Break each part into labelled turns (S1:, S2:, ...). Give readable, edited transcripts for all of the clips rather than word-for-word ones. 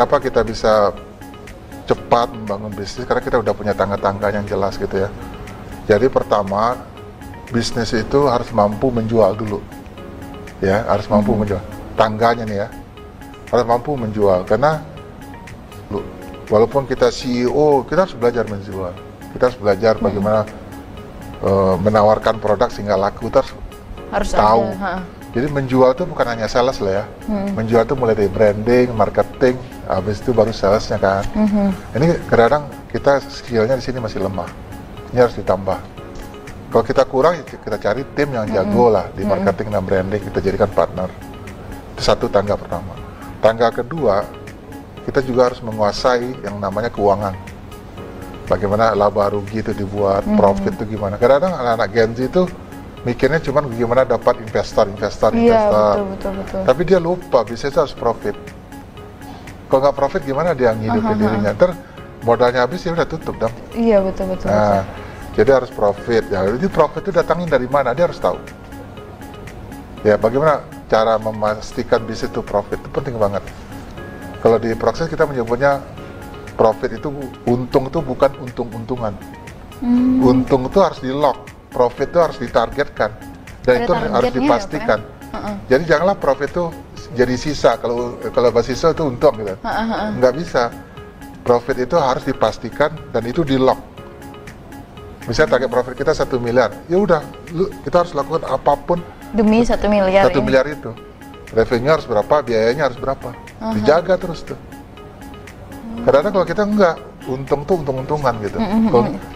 S1: kenapa kita bisa cepat membangun bisnis, karena kita udah punya tangga-tangga yang jelas gitu ya. Jadi pertama, bisnis itu harus mampu menjual dulu, ya, harus mampu menjual. Tangganya nih ya, harus mampu menjual, karena walaupun kita CEO, kita harus belajar menjual. Kita harus belajar bagaimana menawarkan produk sehingga laku, kita harus tahu. Jadi menjual itu bukan hanya sales lah ya. Menjual itu mulai dari branding, marketing, habis itu baru salesnya kan. Ini kadang-kadang kita skillnya di sini masih lemah. Ini harus ditambah. Kalau kita kurang, kita cari tim yang jago lah di marketing dan branding, kita jadikan partner. Itu satu tangga pertama. Tangga kedua, kita juga harus menguasai yang namanya keuangan. Bagaimana laba rugi itu dibuat, profit itu gimana. Kadang-kadang anak-anak Gen Z itu mikirnya cuma gimana dapat investor.
S2: Iya, betul.
S1: Tapi dia lupa, bisnis harus profit. Kalau nggak profit gimana dia ngidupin dirinya? Ntar modalnya habis ya udah tutup dong.
S2: Iya, betul.
S1: Nah, jadi harus profit. Ya, jadi profit itu datangin dari mana? Dia harus tahu. Ya, bagaimana cara memastikan bisnis itu profit? Itu penting banget. Kalau di proses kita menyebutnya profit itu, untung itu bukan untung-untungan. Untung itu harus di-lock. Profit itu harus ditargetkan, dan itu harus dipastikan. Jadi janganlah profit itu jadi sisa. Kalau bahasa sisa itu untung gitu, nggak bisa. Profit itu harus dipastikan dan itu di lock. Misalnya target profit kita 1 miliar, ya udah, kita harus lakukan apapun
S2: demi 1 miliar.
S1: 1 miliar itu, revenue harus berapa, biayanya harus berapa, dijaga terus tuh. Kadang-kadang kalau kita enggak, untung tuh untung-untungan gitu.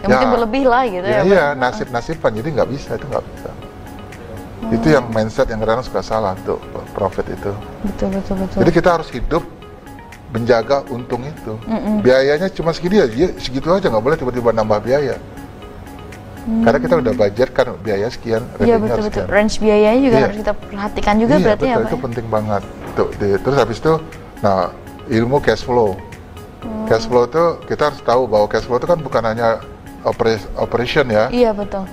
S2: Yang penting berlebih lah gitu ya.
S1: Iya, nasib-nasiban, jadi nggak bisa, itu nggak bisa. Itu yang mindset yang kadang-kadang suka salah untuk profit itu.
S2: Betul.
S1: Jadi kita harus hidup menjaga untung itu. Biayanya cuma segini aja, segitu aja, nggak boleh tiba-tiba nambah biaya. Karena kita udah budgetkan biaya sekian, revenue
S2: betul.
S1: sekian.
S2: Range biayanya juga harus kita perhatikan juga berarti
S1: betul,
S2: ya, Pak?
S1: itu penting banget. Terus habis itu, nah, ilmu cash flow. Cash flow itu kita harus tahu bahwa cash flow itu kan bukan hanya operation ya.
S2: Iya, betul.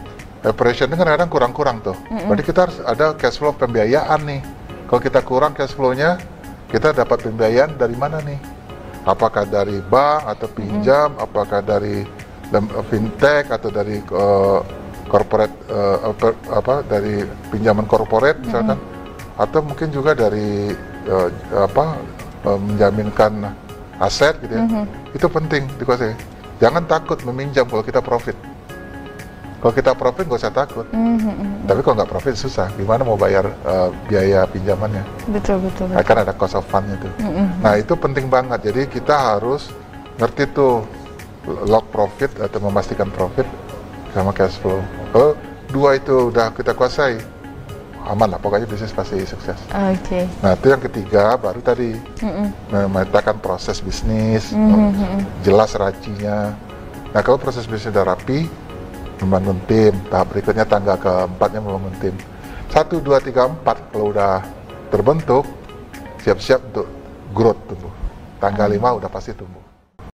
S1: Operation itu kan kadang kurang-kurang tuh. Berarti kita harus ada cash flow pembiayaan nih. Kalau kita kurang cash flow-nya, kita dapat pembiayaan dari mana nih? Apakah dari bank atau pinjam, apakah dari fintech atau dari corporate dari pinjaman corporate misalkan, atau mungkin juga dari menjaminkan aset gitu ya. Itu penting dikuasai. Jangan takut meminjam kalau kita profit. Kalau kita profit nggak usah takut. Tapi kalau nggak profit susah. Gimana mau bayar biaya pinjamannya?
S2: Betul.
S1: Kan ada cost of fund itu. Nah itu penting banget. Jadi kita harus ngerti tuh lock profit atau memastikan profit sama cash flow. Kalau dua itu udah kita kuasai, aman lah, pokoknya bisnis pasti sukses.
S2: Oke.
S1: Nah itu yang ketiga, baru tadi memetakan proses bisnis, jelas racinya. Nah kalau proses bisnis udah rapi, membangun tim. Tahap berikutnya tangga keempatnya membangun tim. 1, 2, 3, 4 kalau udah terbentuk, siap-siap untuk growth tumbuh. Tangga 5 udah pasti tumbuh.